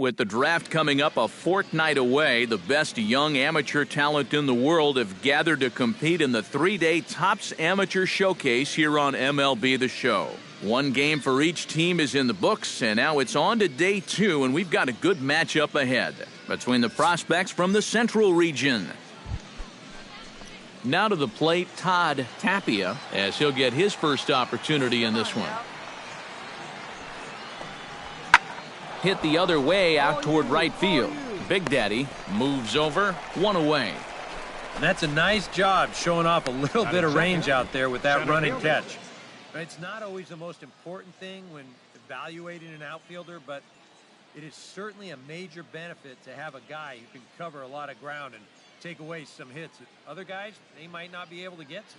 With the draft coming up a fortnight away, the best young amateur talent in the world have gathered to compete in the 3-day Topps Amateur Showcase here on MLB The Show. One game for each team is in the books, and now it's on to day 2, and we've got a good matchup ahead between the prospects from the Central region. Now to the plate, Todd Tapia, as he'll get his first opportunity in this one. Hit the other way out toward right field. Big Daddy moves over, 1 away. And that's a nice job showing off a little bit of range out there with that run and catch. It's not always the most important thing when evaluating an outfielder, but it is certainly a major benefit to have a guy who can cover a lot of ground and take away some hits that other guys, they might not be able to get to.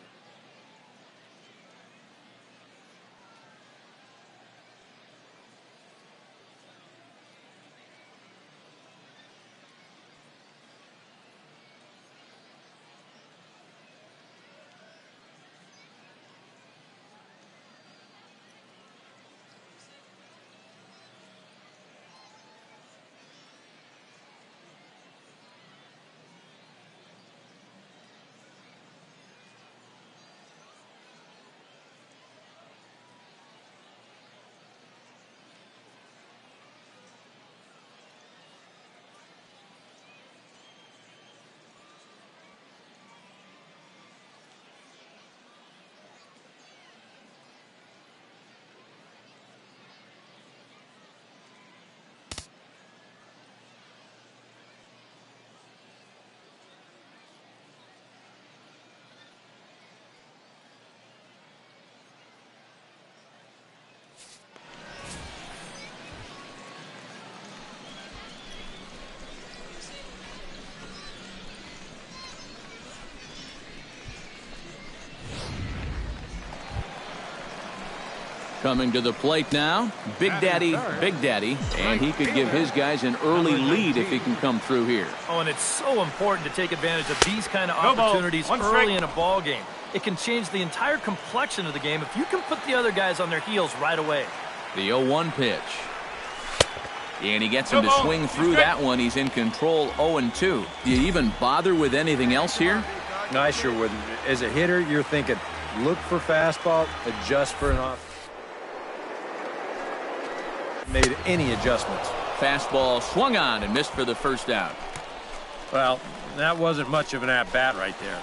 Coming to the plate now, Big Daddy, and he could give his guys an early lead if he can come through here. Oh, and it's so important to take advantage of these kind of opportunities early in a ball game. It can change the entire complexion of the game if you can put the other guys on their heels right away. The 0-1 pitch. And he gets him to swing through that one. He's in control, 0-2. Do you even bother with anything else here? No, I sure wouldn't. As a hitter, you're thinking, look for fastball, adjust for an off. Made any adjustments. Fastball swung on and missed for the first out. Well, that wasn't much of an at-bat right there.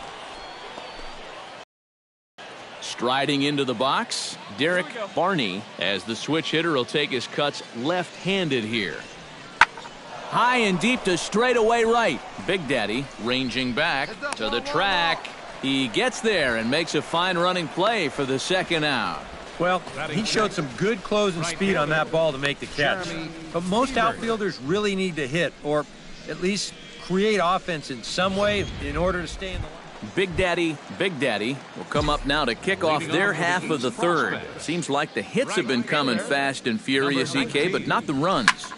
Striding into the box, Derek Barney, as the switch hitter will take his cuts left-handed here. High and deep to straightaway right. Big Daddy ranging back to the track. He gets there and makes a fine running play for the second out. Well, he showed some good closing speed on that ball to make the catch. But most outfielders really need to hit, or at least create offense in some way in order to stay in the line. Big Daddy will come up now to kick off their half of the third. Seems like the hits have been coming fast and furious, EK, but not the runs.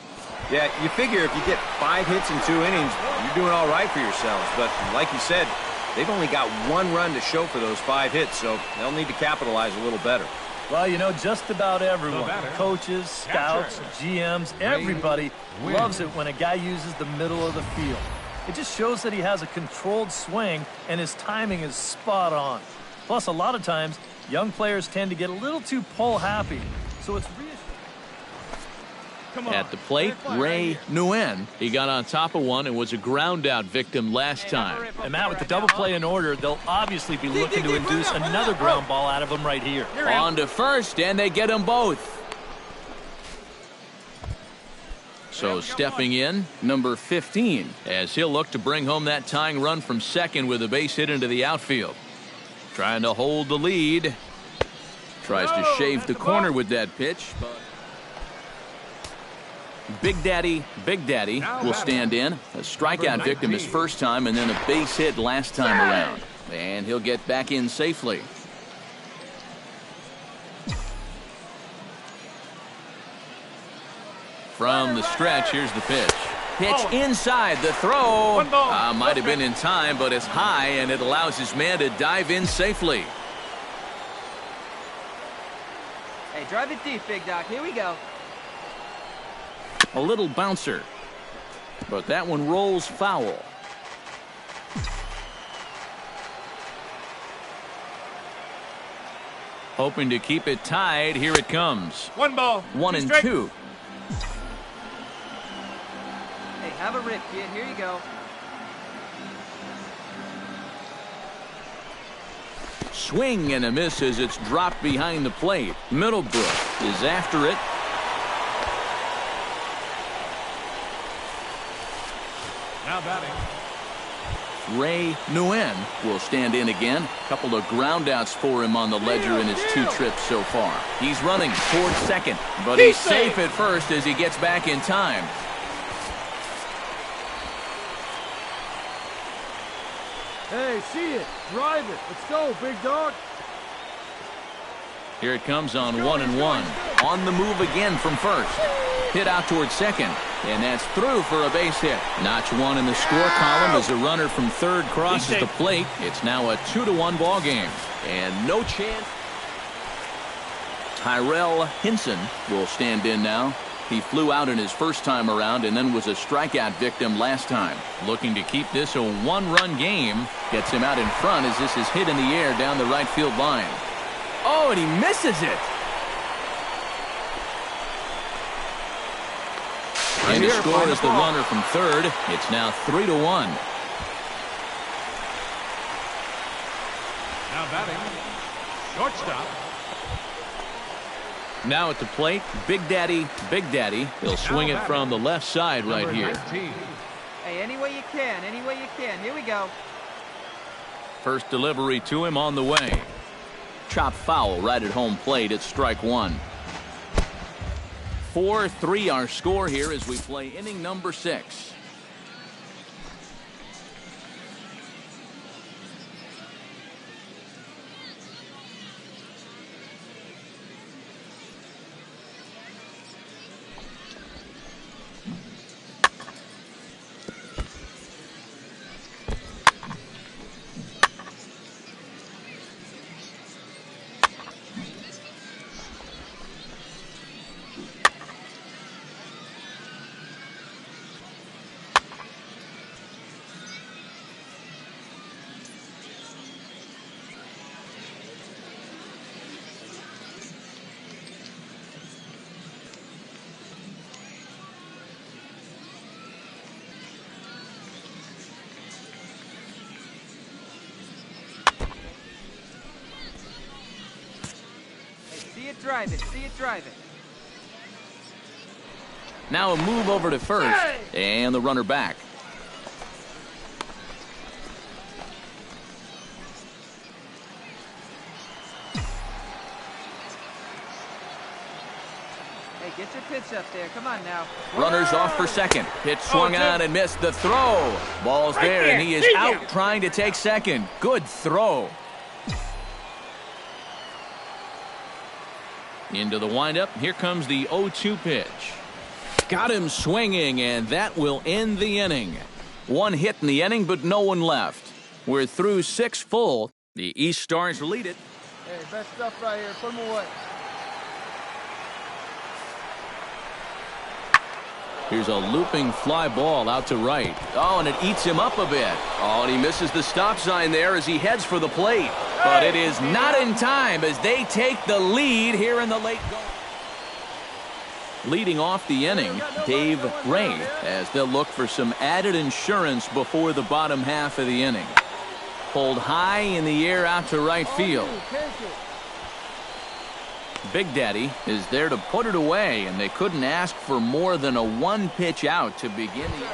Yeah, you figure if you get 5 hits in 2 innings, you're doing all right for yourselves. But like you said, they've only got 1 run to show for those 5 hits, so they'll need to capitalize a little better. Well, you know, just about everyone, coaches, scouts, GMs, everybody loves it when a guy uses the middle of the field. It just shows that he has a controlled swing and his timing is spot on. Plus, a lot of times, young players tend to get a little too pull happy, so it's reassuring. At the plate, Ray Nguyen. He got on top of one and was a ground-out victim last time. And Matt, with the double play in order, they'll obviously be looking to induce another ground ball out of him right here. On to first, and they get them both. So stepping in, number 15, as he'll look to bring home that tying run from second with a base hit into the outfield. Trying to hold the lead. Tries to shave the corner with that pitch, but Big Daddy will stand in. A strikeout victim his first time and then a base hit last time around. And he'll get back in safely. From the stretch, here's the pitch. Pitch inside, the throw. Might have been in time, but it's high, and it allows his man to dive in safely. Hey, drive it deep, Big Doc. Here we go. A little bouncer. But that one rolls foul. Hoping to keep it tied. Here it comes. 1 ball. 1 and strike. 2. Hey, have a rip, kid. Here you go. Swing and a miss as it's dropped behind the plate. Middlebrook is after it. Now batting. Ray Nguyen will stand in again. Couple of groundouts for him on the ledger in his 2 trips so far. He's running towards second, but he's safe at first as he gets back in time. Hey, see it. Drive it. Let's go, big dog. Here it comes on 1-1. On the move again from first. Hit out towards second. And that's through for a base hit. Notch 1 in the score column as a runner from third crosses the plate. It's now a 2-1 ball game. And no chance. Tyrell Hinson will stand in now. He flew out in his first time around and then was a strikeout victim last time. Looking to keep this a 1-run game. Gets him out in front as this is hit in the air down the right field line. Oh, and he misses it. And the score is the runner from third. It's now 3-1. Now batting. Shortstop. Now at the plate, Big Daddy. He'll swing it from the left side right here. 19. Hey, any way you can. Any way you can. Here we go. First delivery to him on the way. Chop foul right at home plate. It's strike 1. 4-3 our score here as we play inning number 6. See it, drive it. See it, drive it. Now a move over to first. And the runner back. Hey, get your pitch up there. Come on now. Runners off for second. Pitch swung on and missed the throw. Ball's there and he is out trying to take second. Good throw. Into the windup. Here comes the 0-2 pitch. Got him swinging, and that will end the inning. 1 hit in the inning, but no one left. We're through 6 full. The East Stars lead it. Hey, best stuff right here. Put them away. Here's a looping fly ball out to right. Oh, and it eats him up a bit. Oh, and he misses the stop sign there as he heads for the plate. But it is not in time as they take the lead here in the late going. Leading off the inning, Dave Ray, as they'll look for some added insurance before the bottom half of the inning. Pulled high in the air out to right field. Big Daddy is there to put it away, and they couldn't ask for more than a 1-pitch out to begin the.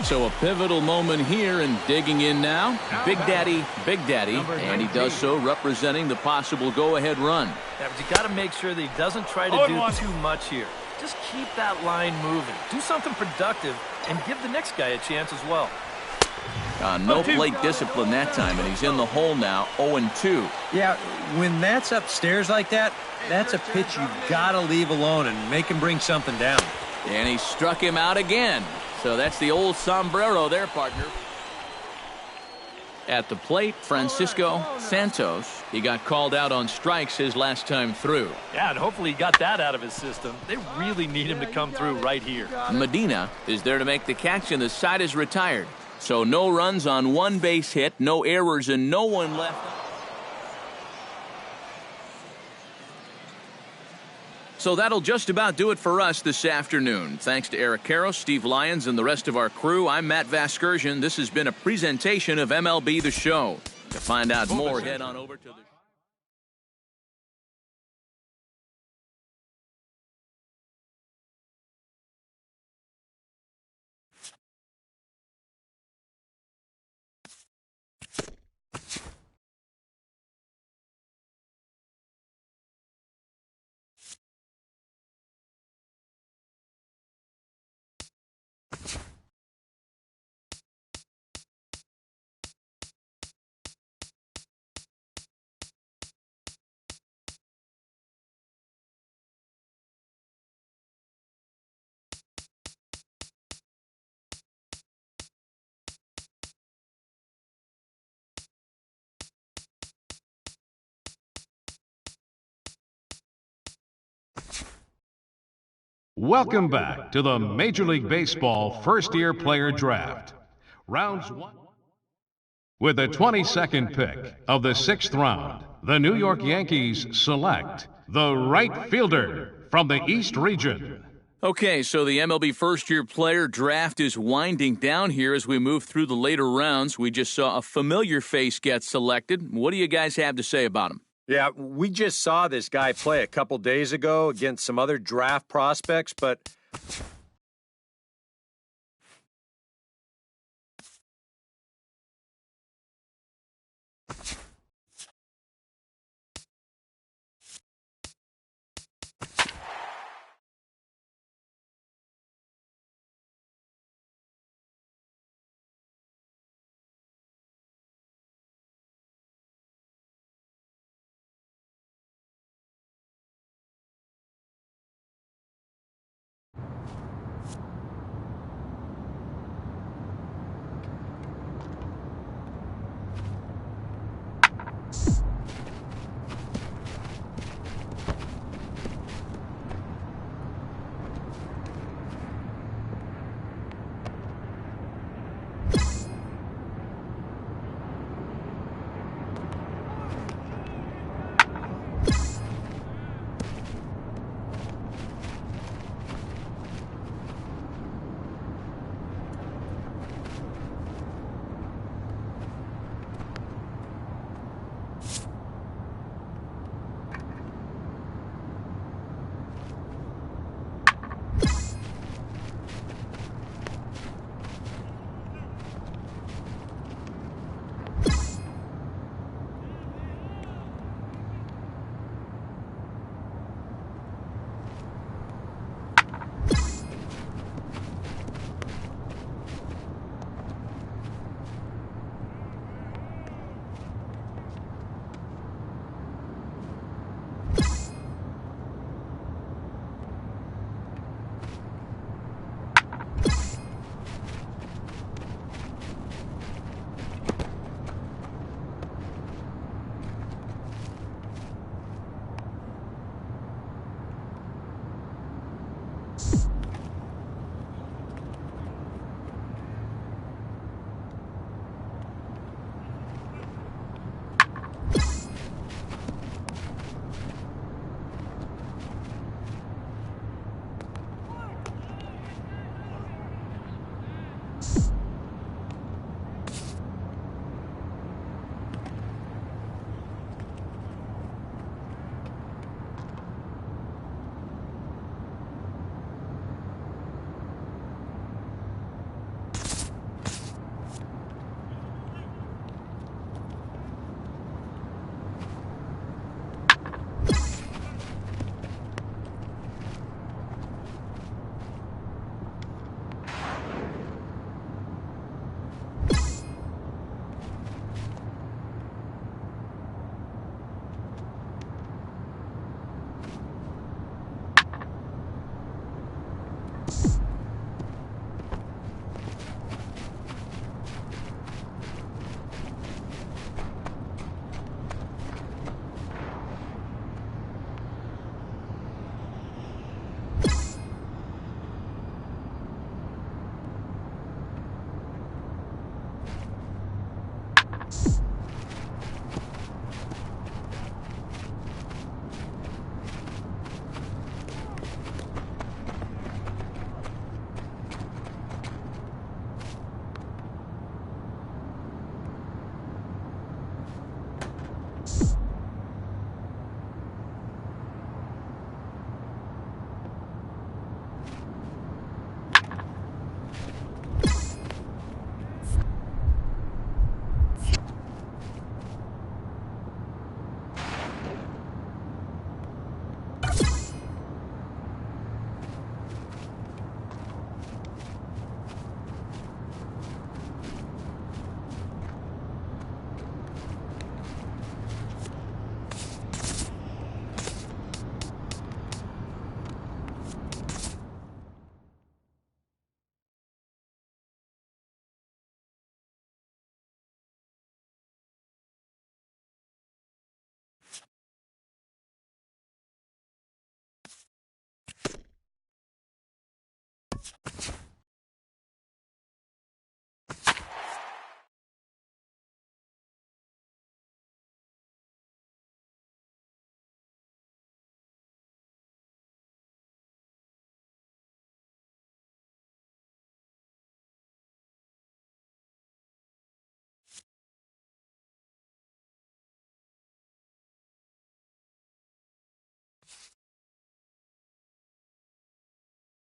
So a pivotal moment here, and digging in now, Big Daddy, and he does so representing the possible go-ahead run. Yeah, but you got to make sure that he doesn't try to do too much here. Just keep that line moving. Do something productive, and give the next guy a chance as well. No plate discipline that time, and he's in the hole now, 0-2. Yeah, when that's upstairs like that, that's a pitch you've got to leave alone and make him bring something down. And he struck him out again. So that's the old sombrero there, partner. At the plate, Francisco Santos. He got called out on strikes his last time through. Yeah, and hopefully he got that out of his system. They really need him to come through right here. Medina is there to make the catch, and the side is retired. So no runs on one base hit, no errors, and no one left. So that'll just about do it for us this afternoon. Thanks to Eric Karros, Steve Lyons, and the rest of our crew, I'm Matt Vasgersian. This has been a presentation of MLB The Show. To find out more, head on over to the... Welcome back to the Major League Baseball first-year player draft. Rounds 1. With the 22nd pick of the 6th round, the New York Yankees select the right fielder from the East region. Okay, so the MLB first-year player draft is winding down here as we move through the later rounds. We just saw a familiar face get selected. What do you guys have to say about him? Yeah, we just saw this guy play a couple days ago against some other draft prospects, but...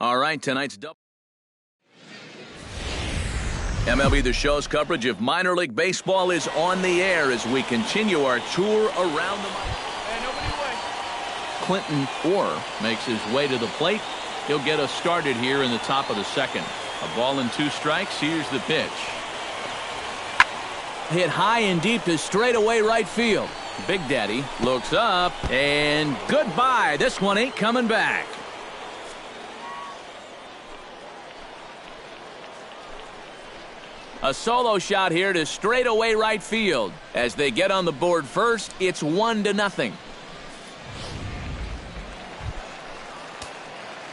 All right, tonight's double. MLB The Show's coverage of minor league baseball is on the air as we continue our tour around the Clinton Orr makes his way to the plate. He'll get us started here in the top of the second. A ball and 2 strikes. Here's the pitch. Hit high and deep to straightaway right field. Big Daddy looks up, and goodbye. This one ain't coming back. A solo shot here to straightaway right field. As they get on the board first, it's 1-0.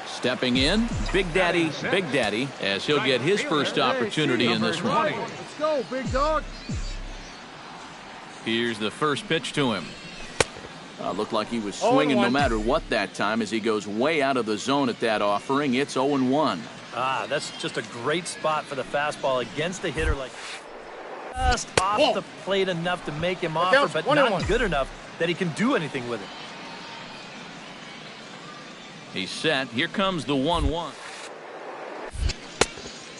Stepping in, Big Daddy, as he'll get his first opportunity in this one. Let's go, big dog. Here's the first pitch to him. Looked like he was swinging no matter what that time as he goes way out of the zone at that offering. It's 0-1. That's just a great spot for the fastball against the hitter, like just off the plate enough to make him offer, but not good enough that he can do anything with it. He's set. Here comes the 1-1.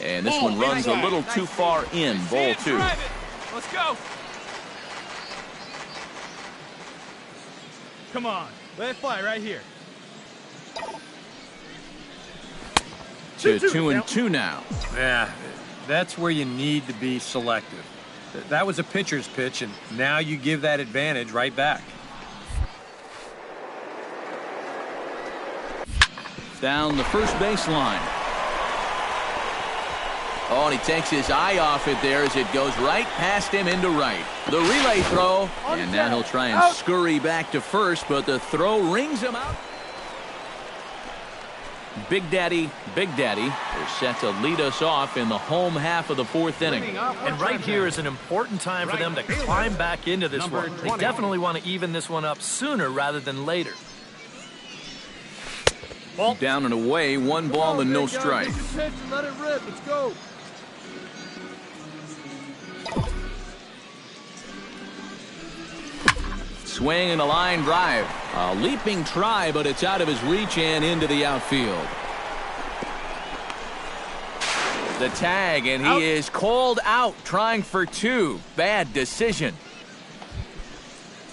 And this one runs a little too far in. Ball 2. Let's go. Come on. Let it fly right here. To 2-2 now. Yeah, that's where you need to be selective. That was a pitcher's pitch, and now you give that advantage right back. Down the first baseline. Oh, and he takes his eye off it there as it goes right past him into right. The relay throw, and now he'll try and scurry back to first, but the throw rings him out. Big Daddy are set to lead us off in the home half of the 4th inning. And right here is an important time for them to climb back into this one. They definitely want to even this one up sooner rather than later. Down and away, 1 ball and no strike. Let it rip. Let's go. Swing and a line drive. A leaping try, but it's out of his reach and into the outfield. The tag, and he is called out, trying for 2. Bad decision.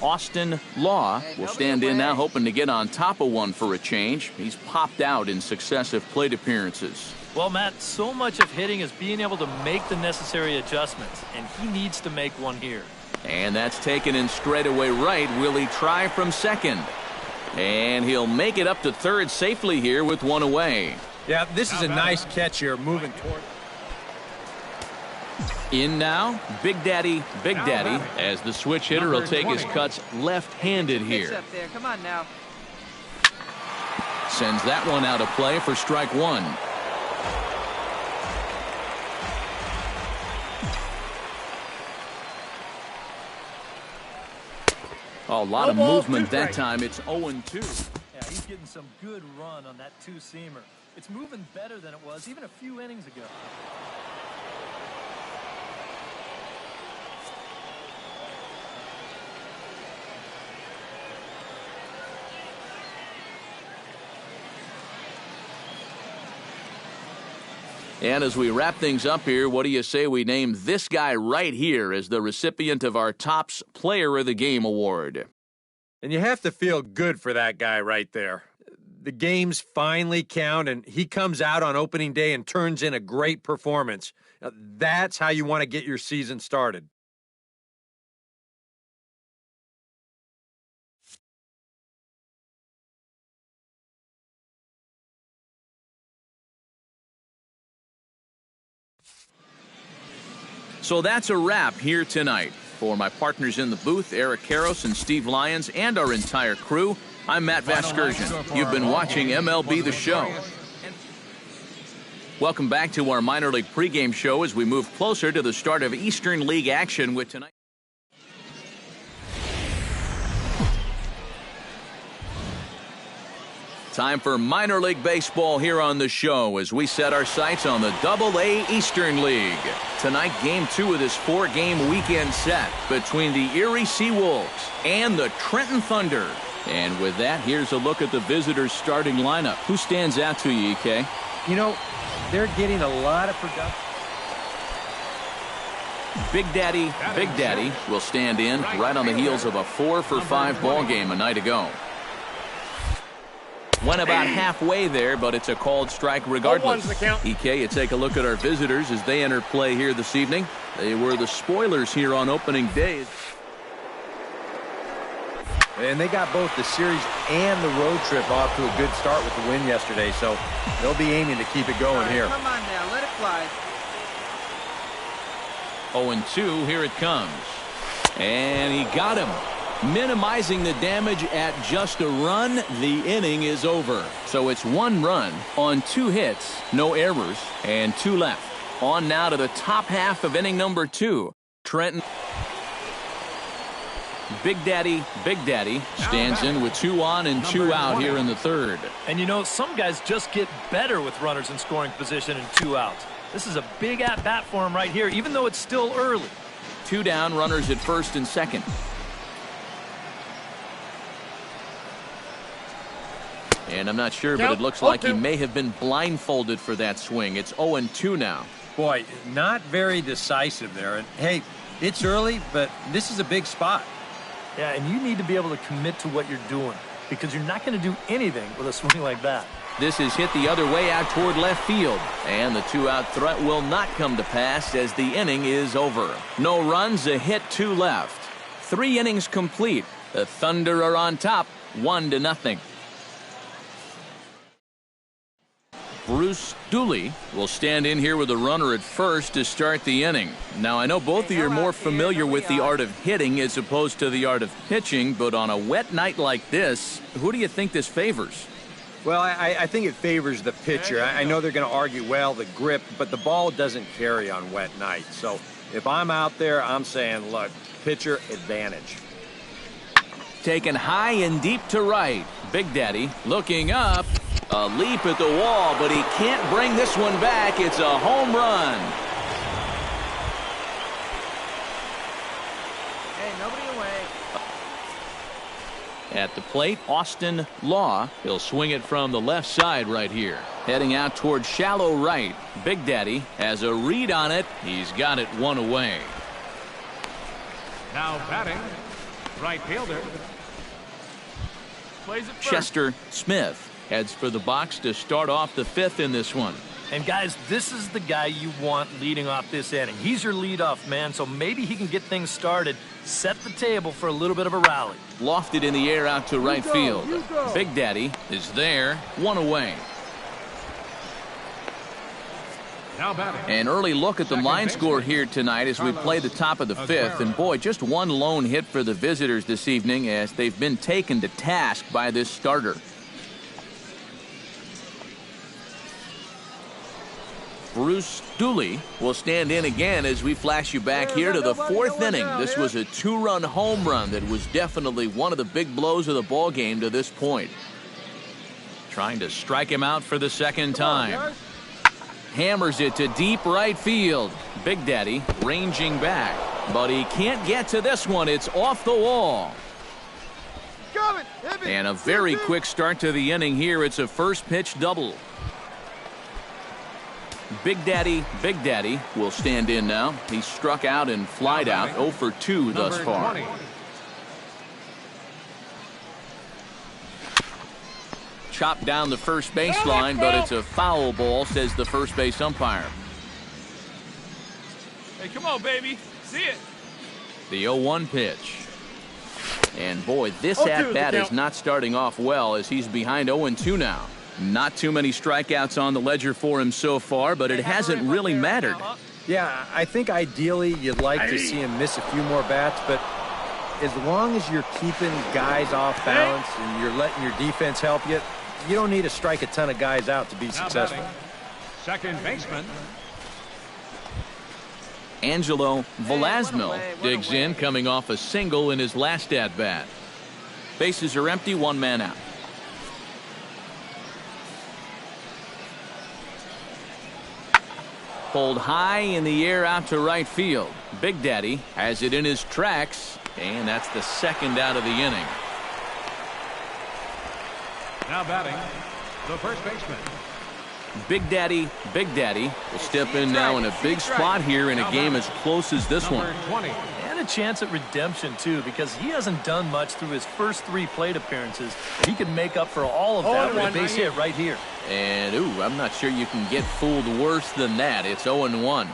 Austin Law will stand in now, hoping to get on top of one for a change. He's popped out in successive plate appearances. Well, Matt, so much of hitting is being able to make the necessary adjustments, and he needs to make one here. And that's taken in straightaway right. Will he try from second? And he'll make it up to third safely here with 1 away. Yeah, this is a nice catch here, moving toward. In now, Big Daddy, as the switch hitter will take his cuts left-handed here. Up there. Come on now. Sends that one out of play for strike 1. Oh, a lot of movement that time. It's 0-2. Yeah, he's getting some good run on that 2-seamer. It's moving better than it was even a few innings ago. And as we wrap things up here, what do you say we name this guy right here as the recipient of our Topps Player of the Game award? And you have to feel good for that guy right there. The games finally count, and he comes out on opening day and turns in a great performance. Now, that's how you want to get your season started. So that's a wrap here tonight. For my partners in the booth, Eric Karros and Steve Lyons, and our entire crew, I'm Matt Vasgersian. You've been watching MLB The Show. Welcome back to our minor league pregame show as we move closer to the start of Eastern League action with tonight. Time for minor league baseball here on the show as we set our sights on the Double-A Eastern League. Tonight, Game 2 of this 4-game weekend set between the Erie Seawolves and the Trenton Thunder. And with that, here's a look at the visitors' starting lineup. Who stands out to you, EK? You know, they're getting a lot of production. Big Daddy will stand in right on the heels of a 4-for-5 ball game a night ago. Went about halfway there, but it's a called strike regardless. EK, you take a look at our visitors as they enter play here this evening. They were the spoilers here on opening day. And they got both the series and the road trip off to a good start with the win yesterday, so they'll be aiming to keep it going here. Come on now, let it fly. 0-2, here it comes. And he got him. Minimizing the damage at just a run, the inning is over. So it's 1 run on 2 hits, no errors, and 2 left. On now to the top half of inning number 2. Trenton. Big Daddy stands in with 2 on and 2 out here in the 3rd. And you know, some guys just get better with runners in scoring position and 2 outs. This is a big at-bat for him right here, even though it's still early. 2 down, runners at 1st and 2nd. And I'm not sure, but it looks like he may have been blindfolded for that swing. It's 0-2 now. Boy, not very decisive there. And hey, it's early, but this is a big spot. Yeah, and you need to be able to commit to what you're doing because you're not going to do anything with a swing like that. This is hit the other way out toward left field. And the 2-out threat will not come to pass as the inning is over. No runs, a hit, 2 left. 3 innings complete. The Thunder are on top, 1-0. Bruce Dooley will stand in here with a runner at first to start the inning. Now, I know both of you are more familiar with the art of hitting as opposed to the art of pitching, but on a wet night like this, who do you think this favors? Well, I think it favors the pitcher. I know they're going to argue, well, the grip, but the ball doesn't carry on wet nights. So if I'm out there, I'm saying, look, pitcher advantage. Taken high and deep to right. Big Daddy looking up. A leap at the wall, but he can't bring this one back. It's a home run. Hey, nobody away. At the plate, Austin Law. He'll swing it from the left side right here. Heading out toward shallow right. Big Daddy has a read on it. He's got it 1 away. Now batting, right fielder. Plays it first. Chester Smith heads for the box to start off the 5th in this one. And guys, this is the guy you want leading off this inning. He's your leadoff man, so maybe he can get things started, set the table for a little bit of a rally. Lofted in the air out to right field. Big Daddy is there, 1 away. Now batting. An early look at the line score here tonight as we play the top of the 5th. And boy, just 1 lone hit for the visitors this evening as they've been taken to task by this starter. Bruce Dooley will stand in again as we flash you back here to the 4th inning. This was a 2-run home run that was definitely one of the big blows of the ball game to this point. Trying to strike him out for the 2nd time. Hammers it to deep right field. Big Daddy ranging back, but he can't get to this one. It's off the wall. And a very quick start to the inning here. It's a first pitch double. Big Daddy will stand in now. He struck out and flied out 0 for 2 thus far. 20. Chopped down the first baseline, but it's a foul ball, says the first base umpire. Hey, come on, baby. See it. The 0-1 pitch. And boy, this at-bat is not starting off well as he's behind 0-2 now. Not too many strikeouts on the ledger for him so far, but it hasn't really mattered. Yeah, I think ideally you'd like to see him miss a few more bats, but as long as you're keeping guys off balance and you're letting your defense help you, you don't need to strike a ton of guys out to be successful. Second baseman. Angelo Velasmil digs in, coming off a single in his last at-bat. Bases are empty, 1 man out. Pulled high in the air out to right field. Big Daddy has it in his tracks, and that's the 2nd out of the inning. Now batting, the first baseman. Big Daddy will step in now in a big spot here in a game as close as this one. 20. And a chance at redemption, too, because he hasn't done much through his first 3 plate appearances. He could make up for all of that with a base hit right here. And, I'm not sure you can get fooled worse than that. It's 0-1.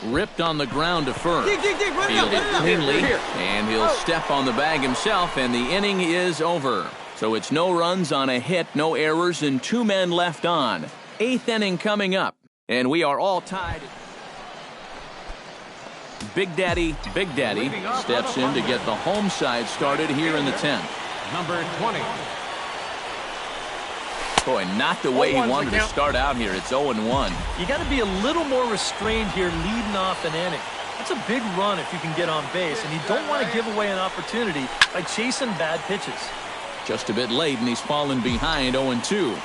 Ripped on the ground to first. Fielded cleanly, and he'll step on the bag himself, and the inning is over. So it's no runs on a hit, no errors, and 2 men left on. 8th inning coming up, and we are all tied. Big Daddy steps in to get the home side started here in the 10th. Number 20. Boy, not the way he wanted to start out here. It's 0-1. You got to be a little more restrained here leading off an inning. That's a big run if you can get on base, and you don't want to give away an opportunity by chasing bad pitches. Just a bit late, and he's fallen behind 0-2.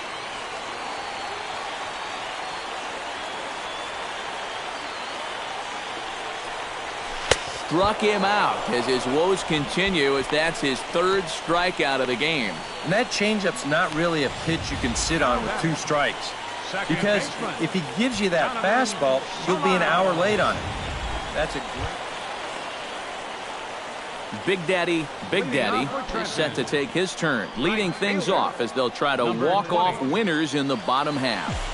Struck him out as his woes continue, as that's his 3rd strikeout of the game. And that changeup's not really a pitch you can sit on with 2 strikes. Because if he gives you that fastball, you'll be an hour late on it. That's a great... Big Daddy is set to take his turn, leading things off as they'll try to walk off winners in the bottom half.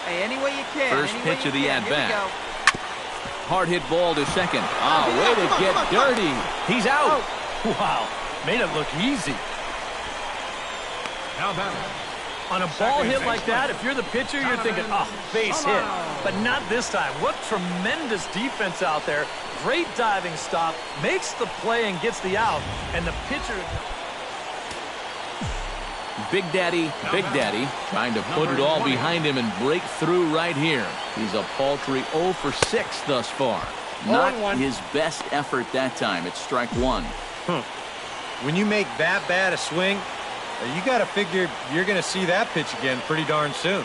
Hey, any way you can. First pitch of the at-bat. Hard hit ball to second. Way to get dirty. He's out. Wow, made it look easy. Now batting. On a ball hit like that, if you're the pitcher, you're thinking, base hit. But not this time. What tremendous defense out there. Great diving stop, makes the play and gets the out. And the pitcher... Big Daddy trying to put it all behind him and break through right here. He's a paltry 0 for 6 thus far. Not his best effort that time. It's strike 1. When you make that bad a swing, you got to figure you're going to see that pitch again pretty darn soon.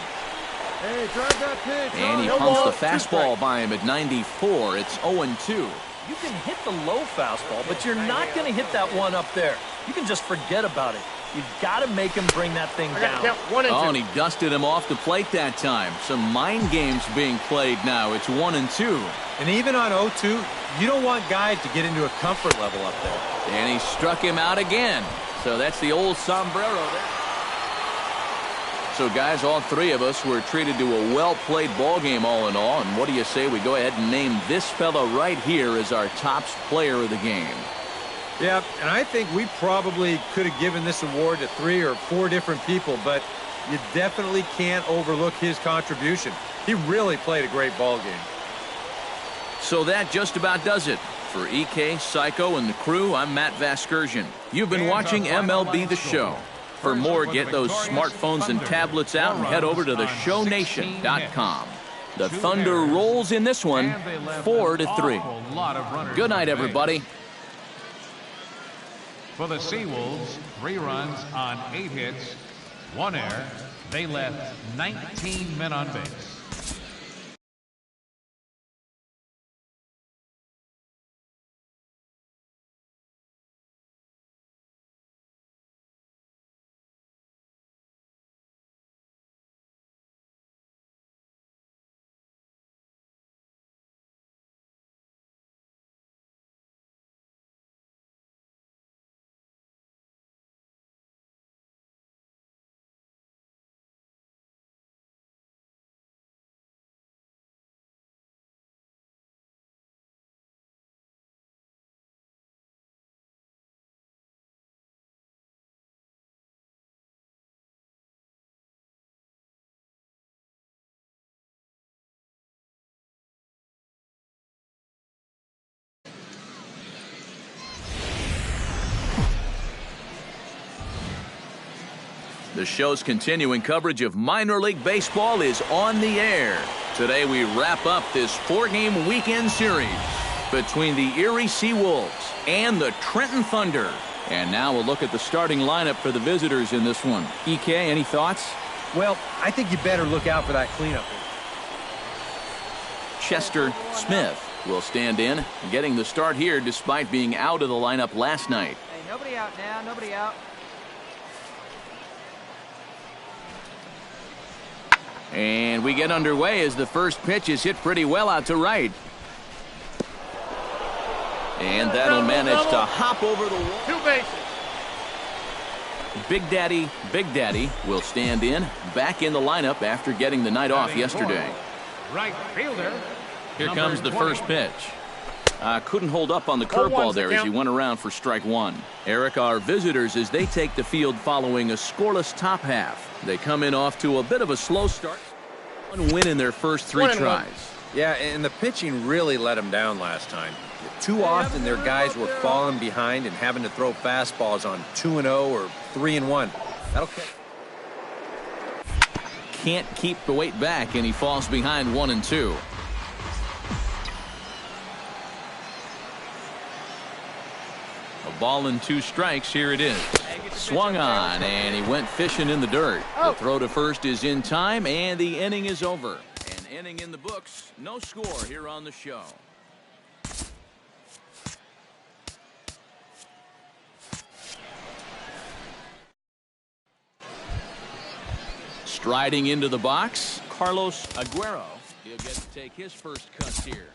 Hey, drive that pitch. And he pumps the fastball by him at 94. It's 0-2. You can hit the low fastball, but you're not going to hit that one up there. You can just forget about it. You've got to make him bring that thing down. And he dusted him off the plate that time. Some mind games being played now. It's 1-2. And even on 0-2, you don't want guys to get into a comfort level up there. And he struck him out again. So that's the old sombrero there. So, guys, all 3 of us were treated to a well-played ball game all in all. And what do you say we go ahead and name this fella right here as our tops player of the game? Yeah, and I think we probably could have given this award to 3 or 4 different people, but you definitely can't overlook his contribution. He really played a great ball game. So that just about does it. For EK, Psycho, and the crew, I'm Matt Vasgersian. You've been watching MLB The Show. For more, get those smartphones and tablets out and head over to theshownation.com. The Thunder rolls in this one, 4-3. Good night, everybody. For the Seawolves, 3 runs on 8 hits, 1 error. They left 19 men on base. The show's continuing coverage of minor league baseball is on the air. Today we wrap up this 4-game weekend series between the Erie Seawolves and the Trenton Thunder. And now we'll look at the starting lineup for the visitors in this one. EK, any thoughts? Well, I think you better look out for that cleanup. Chester Smith. will stand in, getting the start here despite being out of the lineup last night. Hey, nobody out now, nobody out. And we get underway as the first pitch is hit pretty well out to right. And that'll manage to hop over the wall. 2 bases. Big Daddy will stand in, back in the lineup after getting the night off yesterday. Right fielder. Here comes the 20. first pitch. Couldn't hold up on the curveball there as he went around for strike one. Eric, our visitors, as they take the field following a scoreless top half. They come in off to a bit of a slow start. One win in their first 3 tries. Yeah, and the pitching really let them down last time. Too often their guys were falling behind and having to throw fastballs on 2-0 or 3-1. That'll catch. Can't keep the weight back, and he falls behind 1-2. A ball and 2 strikes. Here it is. Swung on, and he went fishing in the dirt. The throw to first is in time, and the inning is over. An inning in the books. No score here on the show. Striding into the box, Carlos Aguero. He'll get to take his first cuts here.